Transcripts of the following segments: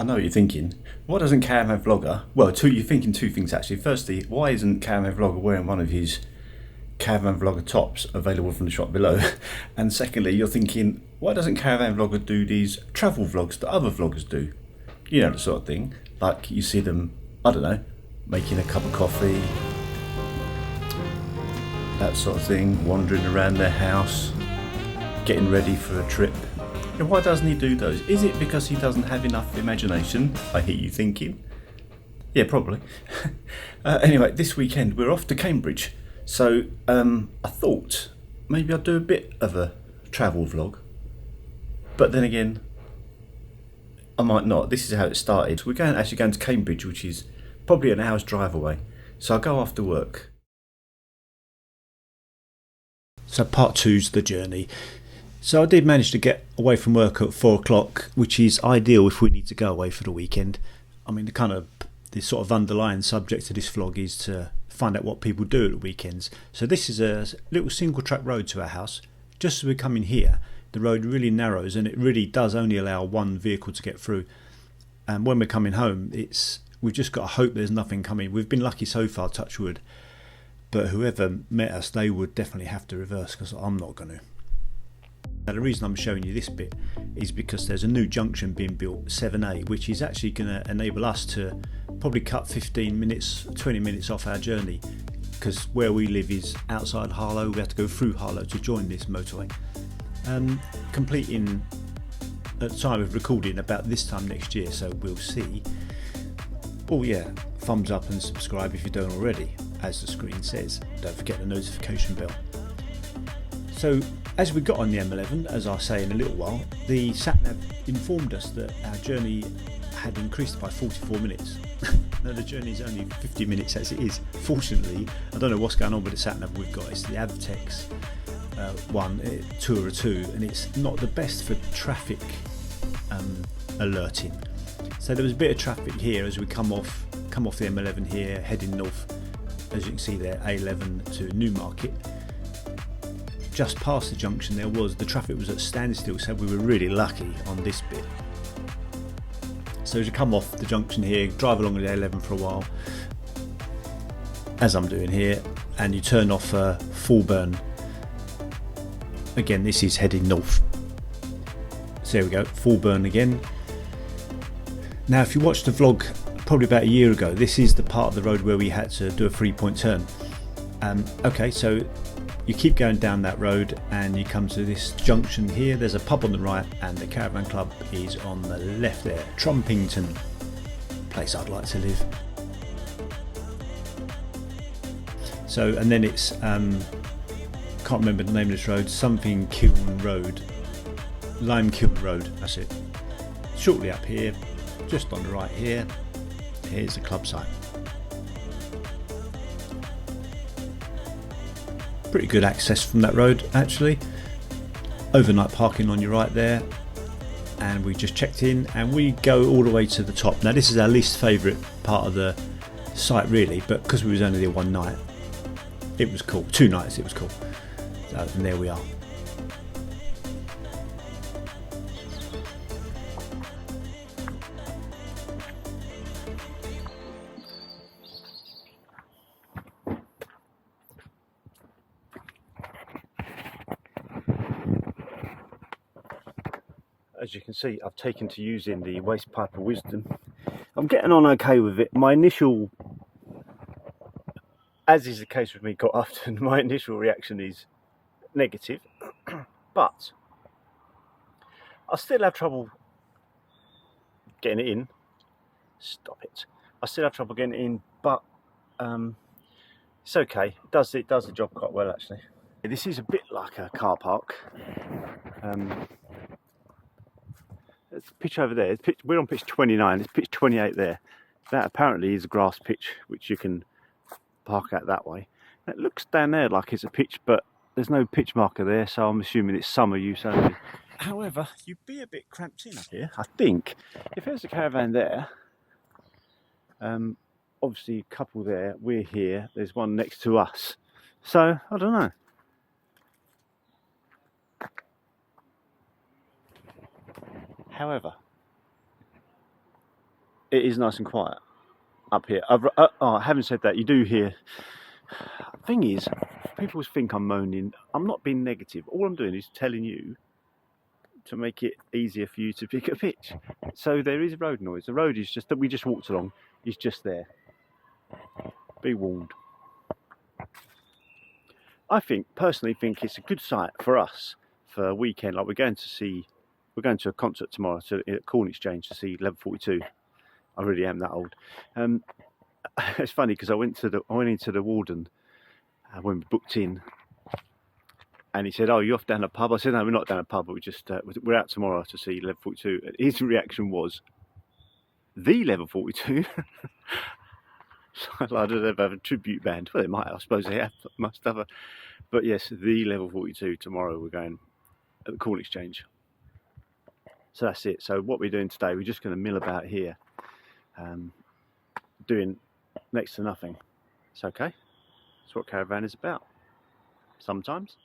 I know what you're thinking. Why doesn't Caravan Vlogger? Well, you're thinking two things actually. Firstly, why isn't Caravan Vlogger wearing one of his Caravan Vlogger tops available from the shop below? And secondly, you're thinking, why doesn't Caravan Vlogger do these travel vlogs that other vloggers do? You know, the sort of thing. Like you see them, I don't know, making a cup of coffee, that sort of thing, wandering around their house, getting ready for a trip. And why doesn't he do those? Is it because he doesn't have enough imagination? I hear you thinking. Yeah, probably. Anyway, this weekend we're off to Cambridge. So I thought maybe I'd do a bit of a travel vlog. But then again, I might not. This is how it started. We're actually going to Cambridge, which is probably an hour's drive away. So I'll go after work. So part two's the journey. So I did manage to get away from work at 4 o'clock, which is ideal if we need to go away for the weekend. I mean, the sort of underlying subject to this vlog is to find out what people do at the weekends. So this is a little single track road to our house. Just as we come in here, the road really narrows and it really does only allow one vehicle to get through. And when we're coming home, we've just got to hope there's nothing coming. We've been lucky so far, touch wood. But whoever met us, they would definitely have to reverse because I'm not going to. Now the reason I'm showing you this bit is because there's a new junction being built, 7A, which is actually going to enable us to probably cut 15 minutes, 20 minutes off our journey, because where we live is outside Harlow. We have to go through Harlow to join this motorway. Completing at the time of recording about this time next year, so we'll see. Oh yeah, thumbs up and subscribe if you don't already, as the screen says. Don't forget the notification bell. So as we got on the M11, as I'll say in a little while, the sat-nav informed us that our journey had increased by 44 minutes. Now the journey is only 50 minutes as it is. Fortunately, I don't know what's going on with the sat-nav we've got. It's the Avtex one, Tour 2, and it's not the best for traffic alerting. So there was a bit of traffic here as we come off the M11 here, heading north. As you can see there, A11 to Newmarket. Just past the junction the traffic was at standstill, so we were really lucky on this bit. So as you come off the junction here, drive along the A11 for a while, as I'm doing here, and you turn off Fulburn. Again, this is heading north. So there we go, Fulburn again. Now if you watched the vlog probably about a year ago, this is the part of the road where we had to do a 3-point turn. Okay, so you keep going down that road and you come to this junction here. There's a pub on the right and the Caravan Club is on the left there. Trumpington, place I'd like to live. So, and then it's can't remember the name of this road, something Kiln Road, Lime Kiln Road, that's it. Shortly up here, just on the right here, here's the club site. Pretty good access from that road actually. Overnight parking on your right there, and we just checked in and we go all the way to the top. Now this is our least favourite part of the site really, but because we was only there one night, it was cool. 2 nights it was cool. So, and there we are. As you can see, I've taken to using the waste pipe of wisdom. I'm getting on okay with it. My initial, as is the case with me quite often, my initial reaction is negative, but I still have trouble getting it in. Stop it. I still have trouble getting it in, but it's okay. It does the job quite well actually. This is a bit like a car park. There's a pitch over there. We're on pitch 29. There's pitch 28 there. That apparently is a grass pitch, which you can park at that way. It looks down there like it's a pitch, but there's no pitch marker there, so I'm assuming it's summer use only. However, you'd be a bit cramped in up here, I think. If there's a caravan there, obviously a couple there, we're here, there's one next to us. So, I don't know. However, it is nice and quiet up here. Having said that, you do hear. Thing is, people always think I'm moaning. I'm not being negative. All I'm doing is telling you to make it easier for you to pick a pitch. So there is road noise. The road is just that we just walked along. Is just there. Be warned. I personally think it's a good site for us for a weekend. Like we're going to a concert tomorrow at Corn Exchange to see Level 42. I really am that old. It's funny because I went into the warden when we booked in, and he said, "Oh, you're off down a pub." I said, "No, we're not down a pub. We're out tomorrow to see Level 42." And his reaction was, "The Level 42." I don't know if they have a tribute band. Well, they might. I suppose they have. Must have. But yes, the Level 42 tomorrow. We're going at the Corn Exchange. So that's it. So what we're doing today, we're just going to mill about here, doing next to nothing. It's okay. That's what Caravan is about. Sometimes.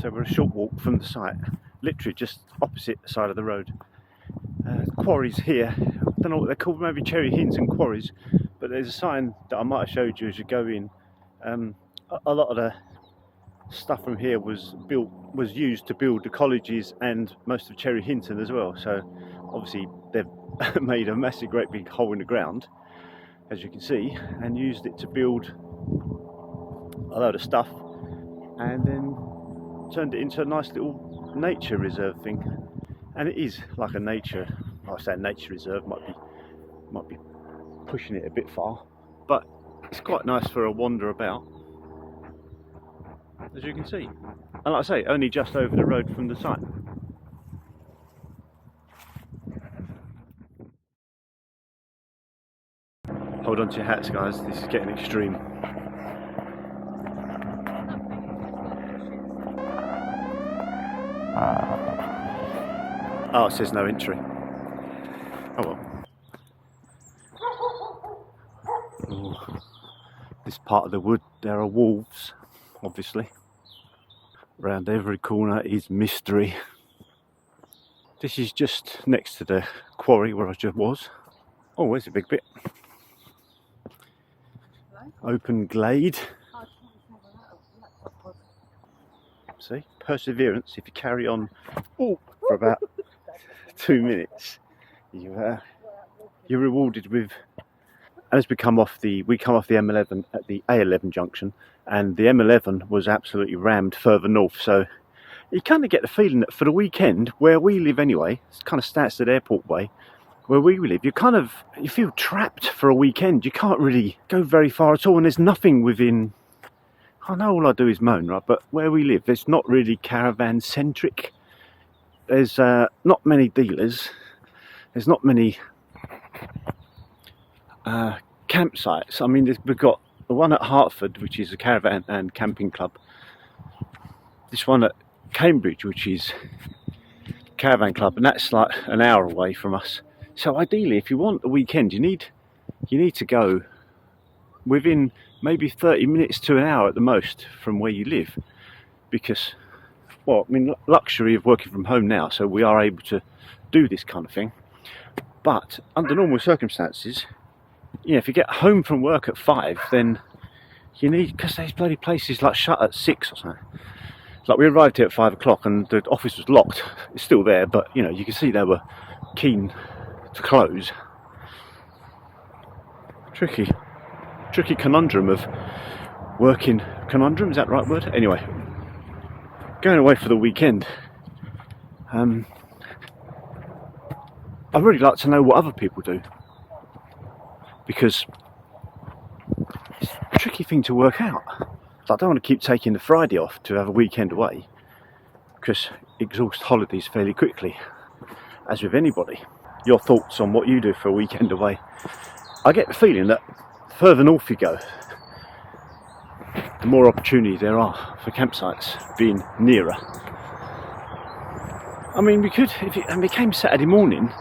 So we're a short walk from the site, literally just opposite the side of the road. Quarries here. I don't know what they're called. Maybe cherry hints and quarries. But there's a sign that I might have showed you as you go in. A lot of the stuff from here was used to build the colleges and most of Cherry Hinton as well. So obviously they've made a massive great big hole in the ground, as you can see, and used it to build a load of stuff and then turned it into a nice little nature reserve thing. And it is like a nature, I say nature reserve, might be pushing it a bit far, but it's quite nice for a wander about, as you can see. And like I say, only just over the road from the site. Hold on to your hats, guys, this is getting extreme. Oh, it says no entry. Oh well. Ooh. This part of the wood, there are wolves, obviously. Around every corner is mystery. This is just next to the quarry where I just was. Oh, there's a big bit. Open glade. See, perseverance. If you carry on for about 2 minutes, you're rewarded with. As we come off the M11 at the A11 junction, and the M11 was absolutely rammed further north. So you kind of get the feeling that for the weekend, where we live anyway, it's kind of Stansted Airport way, where we live, you feel trapped for a weekend. You can't really go very far at all, and there's nothing within. I know all I do is moan, right? But where we live, it's not really caravan centric. There's not many dealers. There's not many campsites. I mean, we've got the one at Hertford, which is a caravan and camping club. This one at Cambridge, which is a caravan club, and that's like an hour away from us. So ideally, if you want a weekend, you need to go within maybe 30 minutes to an hour at the most from where you live, because, well, I mean, luxury of working from home now, so we are able to do this kind of thing. But under normal circumstances, you know, if you get home from work at 5, then you need, because these bloody places like shut at 6 or something. Like we arrived here at 5 o'clock and the office was locked. It's still there, but you know, you can see they were keen to close. Tricky conundrum of working. Conundrum, is that the right word? Anyway, going away for the weekend. I'd really like to know what other people do, because it's a tricky thing to work out. I don't want to keep taking the Friday off to have a weekend away, because it exhausts holidays fairly quickly, as with anybody. Your thoughts on what you do for a weekend away? I get the feeling that the further north you go, the more opportunity there are for campsites being nearer. I mean, we could, if it became Saturday morning,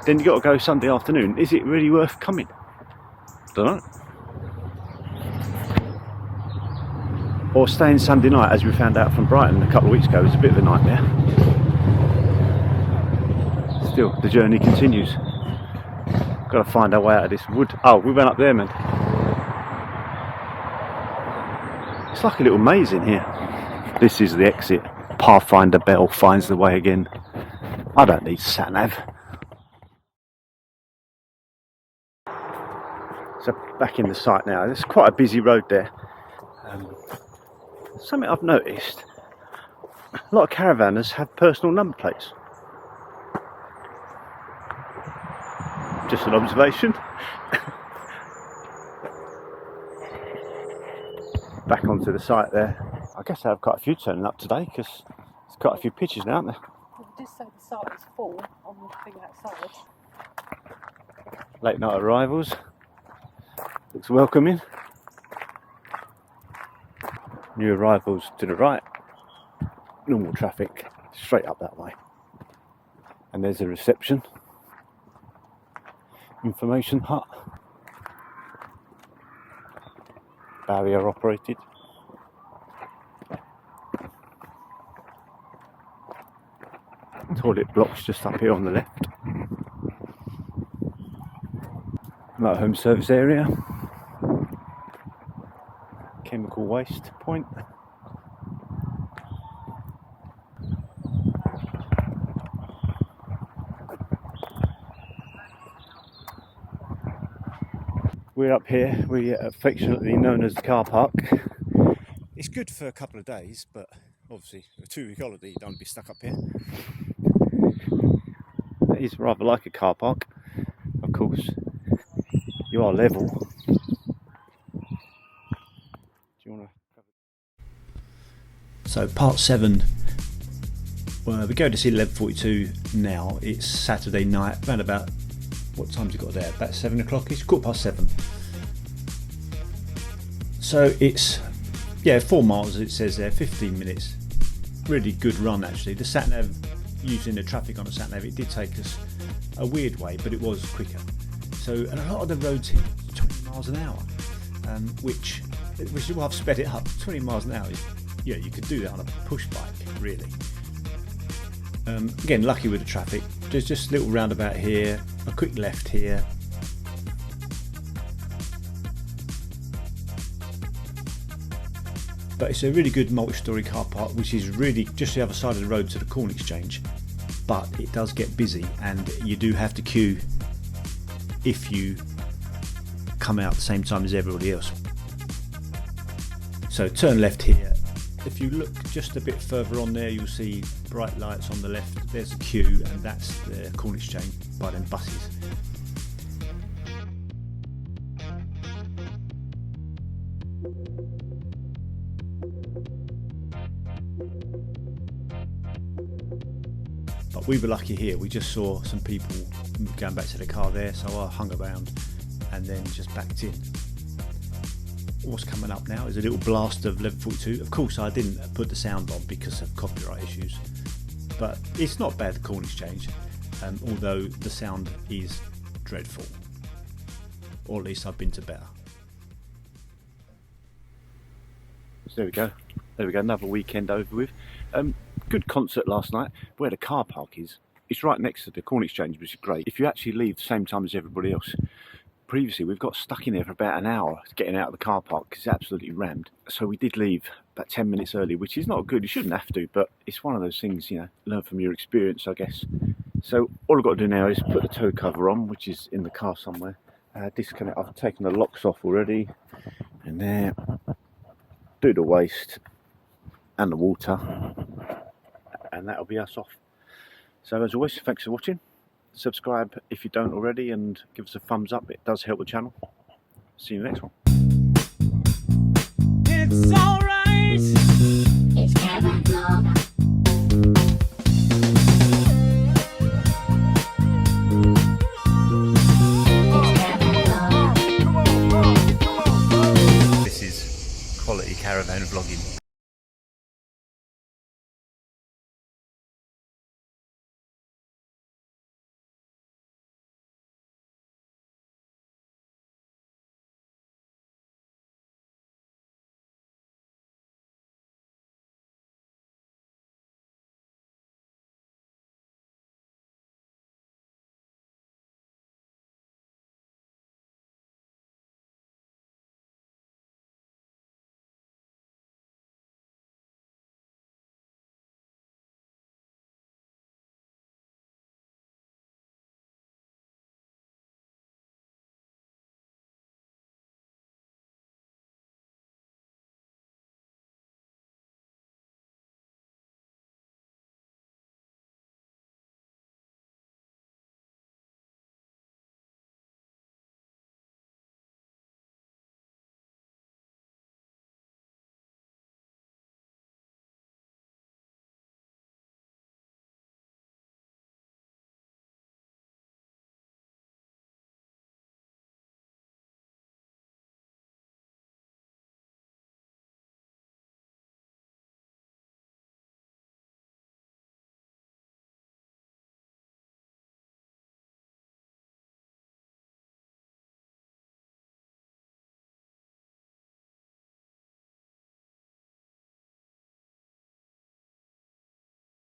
then you got to go Sunday afternoon. Is it really worth coming? Don't know. or staying Sunday night, as we found out from Brighton a couple of weeks ago, is a bit of a nightmare. Still, the journey continues. Got to find our way out of this wood. Oh, we went up there, man. It's like a little maze in here. This is the exit. Pathfinder bell finds the way again. I don't need sat-nav. So back in the site now. There's quite a busy road there. Something I've noticed, a lot of caravanners have personal number plates. Just an observation. Back onto the site there. I guess I have quite a few turning up today because there's quite a few pictures now, aren't there? Well, we did say the site is full on the thing outside. Late night arrivals. Looks welcoming. New arrivals to the right. Normal traffic straight up that way. And there's a reception. Information hut. Barrier operated. Toilet blocks just up here on the left. Motorhome service area. Chemical waste point. We're up here, we are affectionately known as the car park. It's good for a couple of days, but obviously a 2-week holiday, you don't want to be stuck up here. It is rather like a car park, of course. You are level. Do you want to? So part 7. Well, we go to see 11:42 now. It's Saturday night, around about, what time's it got there? About 7 o'clock. It's 7:15. So it's 4 miles. It says there, 15 minutes. Really good run actually. The sat nav, using the traffic on the sat nav, it did take us a weird way, but it was quicker. So, and a lot of the roads here, 20 miles an hour, which I've sped it up. 20 miles an hour is, you could do that on a push bike, really. Again, lucky with the traffic. There's just a little roundabout here, a quick left here. But it's a really good multi-storey car park, which is really just the other side of the road to the Corn Exchange. But it does get busy, and you do have to queue if you come out at the same time as everybody else. So turn left here. If you look just a bit further on there, you'll see bright lights on the left. There's a queue, and that's the Corn Exchange by them buses. But we were lucky here. We just saw some people going back to the car there, so I hung around and then just backed in. What's coming up now is a little blast of 11:42. Of course, I didn't put the sound on because of copyright issues, but it's not bad, the Corn Exchange, although the sound is dreadful, or at least I've been to better. So there we go, another weekend over with. Good concert last night. Where the car park is, it's right next to the Corn Exchange, which is great. If you actually leave the same time as everybody else. Previously we've got stuck in there for about an hour getting out of the car park because it's absolutely rammed. So we did leave about 10 minutes early, which is not good. You shouldn't have to, but it's one of those things, learn from your experience, I guess. So all I've got to do now is put the tow cover on, which is in the car somewhere. Disconnect. I've taken the locks off already, and there, do the waste and the water, and that'll be us off. So as always, thanks for watching. Subscribe if you don't already, and give us a thumbs up. It does help the channel. See you in the next one. It's